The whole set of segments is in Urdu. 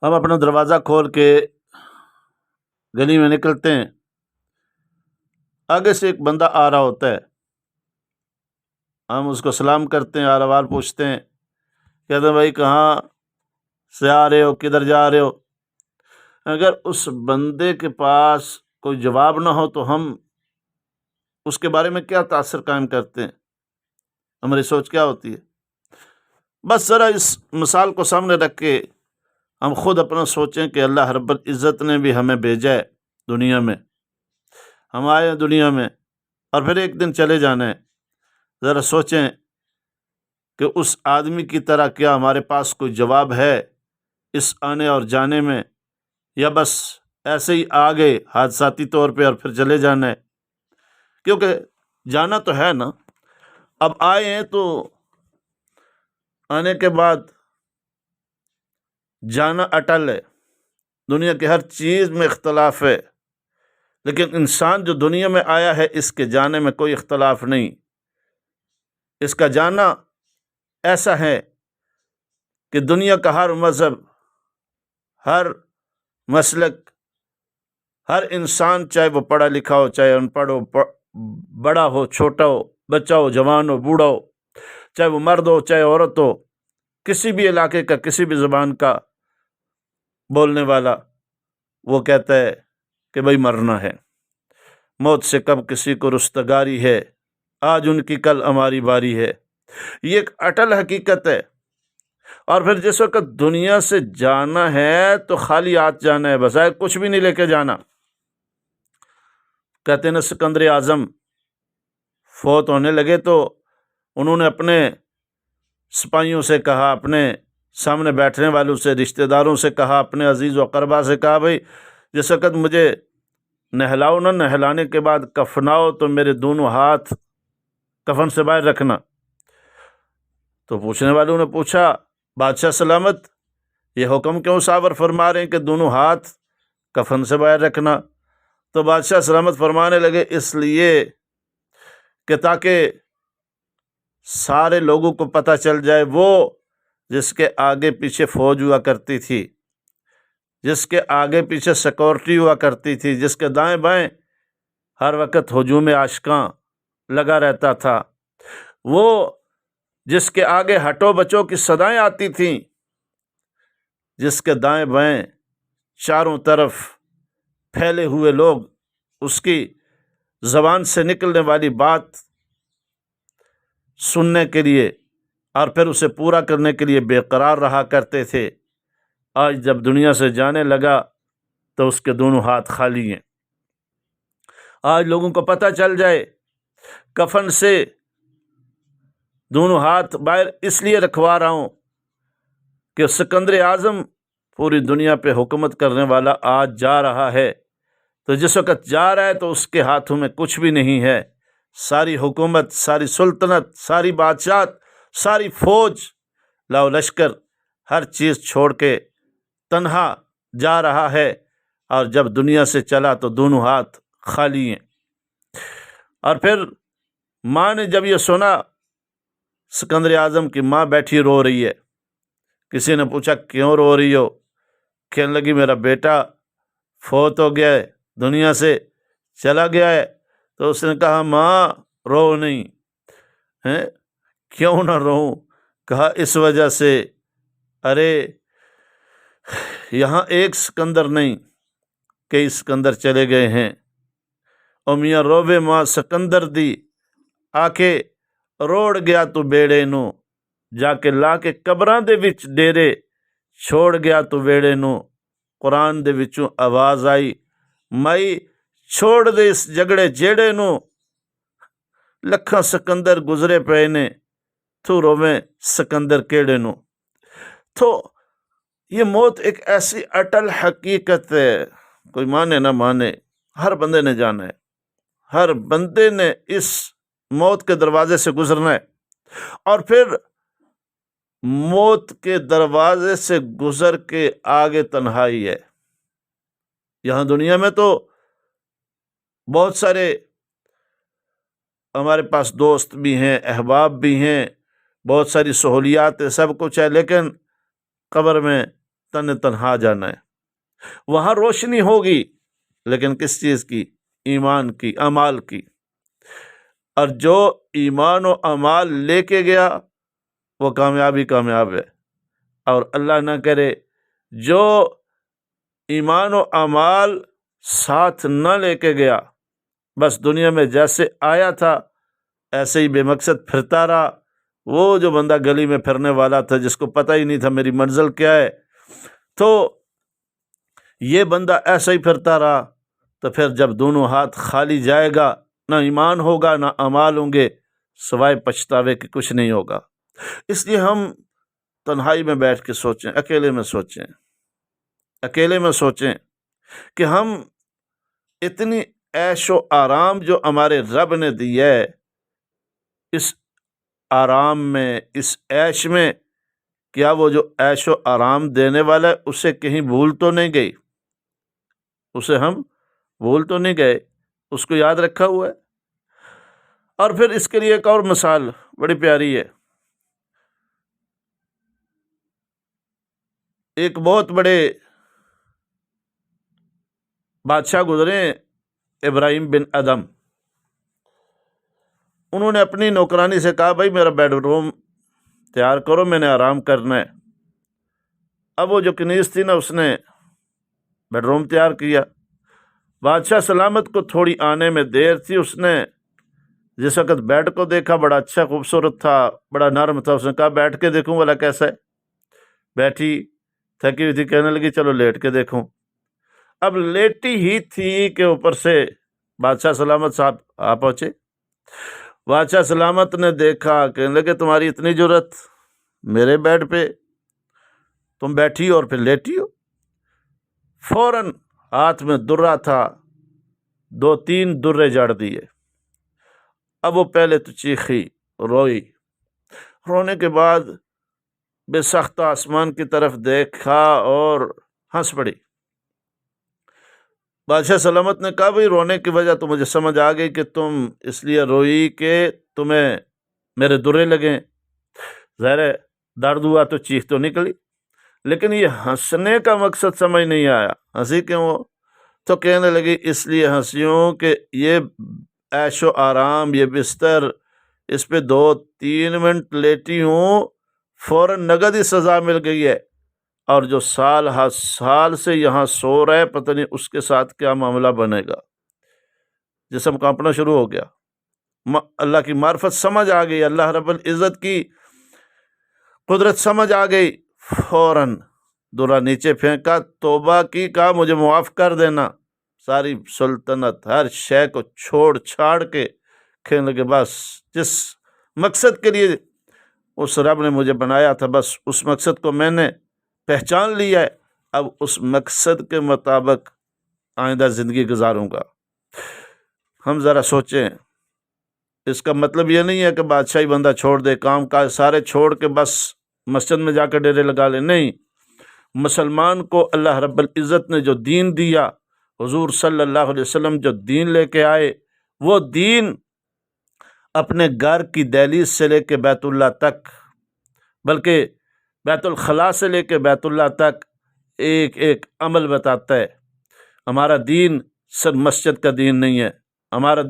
ہم اپنا دروازہ کھول کے گلی میں نکلتے ہیں، آگے سے ایک بندہ آ رہا ہوتا ہے، ہم اس کو سلام کرتے ہیں، حال احوال پوچھتے ہیں، کہتے ہیں بھائی کہاں سے آ رہے ہو، کدھر جا رہے ہو؟ اگر اس بندے کے پاس کوئی جواب نہ ہو تو ہم اس کے بارے میں کیا تاثر قائم کرتے ہیں؟ ہماری سوچ کیا ہوتی ہے؟ بس ذرا اس مثال کو سامنے رکھ کے ہم خود اپنا سوچیں کہ اللہ رب العزت نے بھی ہمیں بھیجا ہے دنیا میں، ہم آئے ہیں دنیا میں اور پھر ایک دن چلے جانا ہے۔ ذرا سوچیں کہ اس آدمی کی طرح کیا ہمارے پاس کوئی جواب ہے اس آنے اور جانے میں، یا بس ایسے ہی آ گئے حادثاتی طور پہ اور پھر چلے جانا ہے؟ کیونکہ جانا تو ہے نا، اب آئے ہیں تو آنے کے بعد جانا اٹل ہے۔ دنیا کی ہر چیز میں اختلاف ہے، لیکن انسان جو دنیا میں آیا ہے اس کے جانے میں کوئی اختلاف نہیں۔ اس کا جانا ایسا ہے کہ دنیا کا ہر مذہب، ہر مسلک، ہر انسان، چاہے وہ پڑھا لکھا ہو چاہے ان پڑھ ہو، بڑا ہو چھوٹا ہو، بچہ ہو جوان ہو بوڑھا ہو، چاہے وہ مرد ہو چاہے عورت ہو، کسی بھی علاقے کا کسی بھی زبان کا بولنے والا، وہ کہتا ہے کہ بھئی مرنا ہے، موت سے کب کسی کو رستگاری ہے، آج ان کی کل ہماری باری ہے۔ یہ ایک اٹل حقیقت ہے۔ اور پھر جس وقت دنیا سے جانا ہے تو خالی ہاتھ جانا ہے، بظاہر کچھ بھی نہیں لے کے جانا۔ کہتے ہیں نا سکندر اعظم فوت ہونے لگے تو انہوں نے اپنے سپاہیوں سے کہا، اپنے سامنے بیٹھنے والوں سے، رشتہ داروں سے کہا، اپنے عزیز و اقربا سے کہا، بھئی جس وقت مجھے نہلاؤ نا، نہلانے کے بعد کفناؤ تو میرے دونوں ہاتھ کفن سے باہر رکھنا۔ تو پوچھنے والوں نے پوچھا، بادشاہ سلامت، یہ حکم کیوں صابر فرما رہے ہیں کہ دونوں ہاتھ کفن سے باہر رکھنا؟ تو بادشاہ سلامت فرمانے لگے، اس لیے کہ تاکہ سارے لوگوں کو پتہ چل جائے، وہ جس کے آگے پیچھے فوج ہوا کرتی تھی، جس کے آگے پیچھے سیکورٹی ہوا کرتی تھی، جس کے دائیں بائیں ہر وقت ہجوم عاشقاں لگا رہتا تھا، وہ جس کے آگے ہٹو بچو کی صدائیں آتی تھیں، جس کے دائیں بائیں چاروں طرف پھیلے ہوئے لوگ اس کی زبان سے نکلنے والی بات سننے کے لیے اور پھر اسے پورا کرنے کے لیے بے قرار رہا کرتے تھے، آج جب دنیا سے جانے لگا تو اس کے دونوں ہاتھ خالی ہیں۔ آج لوگوں کو پتہ چل جائے، کفن سے دونوں ہاتھ باہر اس لیے رکھوا رہا ہوں کہ سکندر اعظم پوری دنیا پہ حکومت کرنے والا آج جا رہا ہے، تو جس وقت جا رہا ہے تو اس کے ہاتھوں میں کچھ بھی نہیں ہے، ساری حکومت، ساری سلطنت، ساری بادشاہت، ساری فوج، لاؤ لشکر، ہر چیز چھوڑ کے تنہا جا رہا ہے، اور جب دنیا سے چلا تو دونوں ہاتھ خالی ہیں۔ اور پھر ماں نے جب یہ سنا، سکندر اعظم کی ماں بیٹھی رو رہی ہے، کسی نے پوچھا کیوں رو رہی ہو؟ کہنے لگی میرا بیٹا فوت ہو گیا ہے، دنیا سے چلا گیا ہے۔ تو اس نے کہا ماں رو نہیں ہیں، کیوں نہ روؤں؟ کہا اس وجہ سے، ارے یہاں ایک سکندر نہیں، کئی سکندر چلے گئے ہیں، او میاں رووے ماں سکندر دی، آکے روڑ گیا تو بیڑے نو، جا کے لا کے قبراں دے وچ ڈیرے، چھوڑ گیا تو ویڑے نو۔ قرآن دے وچوں آواز آئی، مائی چھوڑ دے اس جگڑے جیڑے نو، لکھاں سکندر گزرے پے نے، تو روویں سکندر کیڑے نو۔ تو یہ موت ایک ایسی اٹل حقیقت ہے، کوئی مانے نہ مانے، ہر بندے نے جانا ہے، ہر بندے نے اس موت کے دروازے سے گزرنا ہے۔ اور پھر موت کے دروازے سے گزر کے آگے تنہائی ہے۔ یہاں دنیا میں تو بہت سارے ہمارے پاس دوست بھی ہیں، احباب بھی ہیں، بہت ساری سہولیات ہے، سب کچھ ہے، لیکن قبر میں تن تنہا جانا ہے۔ وہاں روشنی ہوگی، لیکن کس چیز کی؟ ایمان کی، اعمال کی۔ اور جو ایمان و اعمال لے کے گیا وہ کامیاب ہے، اور اللہ نہ کرے جو ایمان و اعمال ساتھ نہ لے کے گیا، بس دنیا میں جیسے آیا تھا ایسے ہی بے مقصد پھرتا رہا۔ وہ جو بندہ گلی میں پھرنے والا تھا، جس کو پتہ ہی نہیں تھا میری منزل کیا ہے، تو یہ بندہ ایسا ہی پھرتا رہا، تو پھر جب دونوں ہاتھ خالی جائے گا، نہ ایمان ہوگا نہ اعمال ہوں گے، سوائے پچھتاوے کے کچھ نہیں ہوگا۔ اس لیے ہم تنہائی میں بیٹھ کے سوچیں، اکیلے میں سوچیں کہ ہم اتنی عیش و آرام جو ہمارے رب نے دی ہے، اس آرام میں، اس عیش میں، کیا وہ جو عیش و آرام دینے والا ہے اسے کہیں بھول تو نہیں گئی؟ اسے ہم بھول تو نہیں گئے؟ اس کو یاد رکھا ہوا ہے؟ اور پھر اس کے لیے ایک اور مثال بڑی پیاری ہے۔ ایک بہت بڑے بادشاہ گزرے، ابراہیم بن ادم۔ انہوں نے اپنی نوکرانی سے کہا، بھائی میرا بیڈ روم تیار کرو، میں نے آرام کرنا ہے۔ اب وہ جو کنیز تھی نا، اس نے بیڈ روم تیار کیا۔ بادشاہ سلامت کو تھوڑی آنے میں دیر تھی، اس نے جس وقت بیڈ کو دیکھا بڑا اچھا خوبصورت تھا، بڑا نرم تھا، اس نے کہا بیٹھ کے دیکھوں والا کیسا ہے۔ بیٹھی، تھکی ہوئی تھی، کہنے لگی چلو لیٹ کے دیکھوں۔ اب لیٹی ہی تھی کہ اوپر سے بادشاہ سلامت صاحب آ پہنچے۔ بادشاہ سلامت نے دیکھا، کہنے لگے تمہاری اتنی جرت میرے بیڈ پہ تم بیٹھی ہو اور پھر لیٹی ہو۔ فوراً ہاتھ میں درہ تھا، 2-3 درے جاڑ دیے۔ اب وہ پہلے تو چیخی، روئی، رونے کے بعد بے سختہ آسمان کی طرف دیکھا اور ہنس پڑی۔ بادشاہ سلامت نے کہا، بھئی رونے کی وجہ تو مجھے سمجھ آ گئی کہ تم اس لیے روئی کہ تمہیں میرے درے لگیں، ظاہر ہے درد ہوا تو چیخ تو نکلی، لیکن یہ ہنسنے کا مقصد سمجھ نہیں آیا، ہنسی کیوں ہو؟ تو کہنے لگی اس لیے ہنسیوں کہ یہ عیش و آرام، یہ بستر، اس پہ 2-3 منٹ لیٹی ہوں، فوراً نقد ہی سزا مل گئی ہے، اور جو سال ہر سال سے یہاں سو رہے، پتہ نہیں اس کے ساتھ کیا معاملہ بنے گا۔ جسم کانپنا شروع ہو گیا، اللہ کی معرفت سمجھ آ گئی، اللہ رب العزت کی قدرت سمجھ آ گئی، فوراً درہ نیچے پھینکا، توبہ کی، کہا مجھے معاف کر دینا۔ ساری سلطنت ہر شے کو چھوڑ چھاڑ کے کہنے لگے بس جس مقصد کے لیے اس رب نے مجھے بنایا تھا، بس اس مقصد کو میں نے پہچان لیا ہے، اب اس مقصد کے مطابق آئندہ زندگی گزاروں گا۔ ہم ذرا سوچیں، اس کا مطلب یہ نہیں ہے کہ بادشاہی بندہ چھوڑ دے، کام کاج سارے چھوڑ کے بس مسجد میں جا کے ڈیرے لگا لے، نہیں۔ مسلمان کو اللہ رب العزت نے جو دین دیا، حضور صلی اللہ علیہ وسلم جو دین لے کے آئے، وہ دین اپنے گھر کی دہلیز سے لے کے بیت اللہ تک، بلکہ بیت الخلاء سے لے کے بیت اللہ تک ایک ایک عمل بتاتا ہے۔ ہمارا دین صرف مسجد کا دین نہیں ہے، ہمارا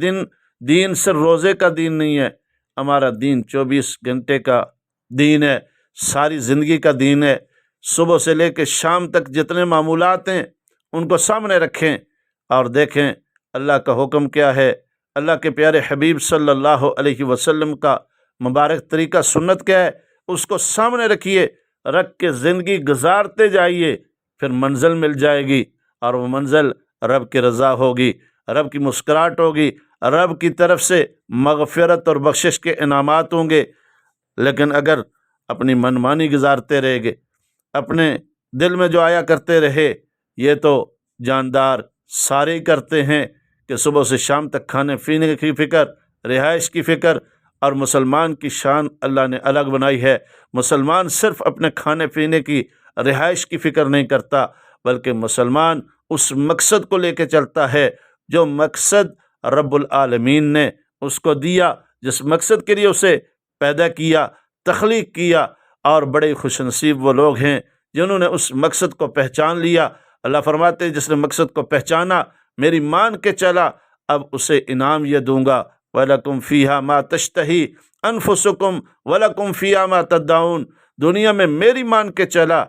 دین صرف روزے کا دین نہیں ہے، ہمارا دین 24 گھنٹے کا دین ہے، ساری زندگی کا دین ہے۔ صبح سے لے کے شام تک جتنے معمولات ہیں ان کو سامنے رکھیں اور دیکھیں اللہ کا حکم کیا ہے، اللہ کے پیارے حبیب صلی اللہ علیہ وسلم کا مبارک طریقہ سنت کیا ہے، اس کو سامنے رکھیے، رکھ کے زندگی گزارتے جائیے، پھر منزل مل جائے گی، اور وہ منزل رب کی رضا ہوگی، رب کی مسکراہٹ ہوگی، رب کی طرف سے مغفرت اور بخشش کے انعامات ہوں گے۔ لیکن اگر اپنی منمانی گزارتے رہے گے، اپنے دل میں جو آیا کرتے رہے، یہ تو جاندار سارے ہی کرتے ہیں کہ صبح سے شام تک کھانے پینے کی فکر، رہائش کی فکر، اور مسلمان کی شان اللہ نے الگ بنائی ہے۔ مسلمان صرف اپنے کھانے پینے کی، رہائش کی فکر نہیں کرتا، بلکہ مسلمان اس مقصد کو لے کے چلتا ہے جو مقصد رب العالمین نے اس کو دیا، جس مقصد کے لیے اسے پیدا کیا، تخلیق کیا۔ اور بڑے خوش نصیب وہ لوگ ہیں جنہوں نے اس مقصد کو پہچان لیا۔ اللہ فرماتے ہیں جس نے مقصد کو پہچانا، میری مان کے چلا، اب اسے انعام یہ دوں گا، وَلَكُمْ فِيهَا مَا تَشْتَهِي أَنفُسُكُمْ وَلَكُمْ فِيهَا مَا تَدَّعُونَ۔ دنیا میں میری مان کے چلا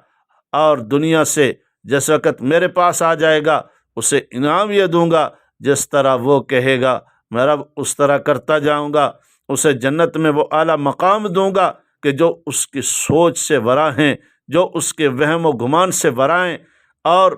اور دنیا سے جس وقت میرے پاس آ جائے گا اسے انعام یہ دوں گا جس طرح وہ کہے گا، میں رب اس طرح کرتا جاؤں گا۔ اسے جنت میں وہ اعلیٰ مقام دوں گا کہ جو اس کی سوچ سے ورا ہیں، جو اس کے وہم و گمان سے ورا ہیں، اور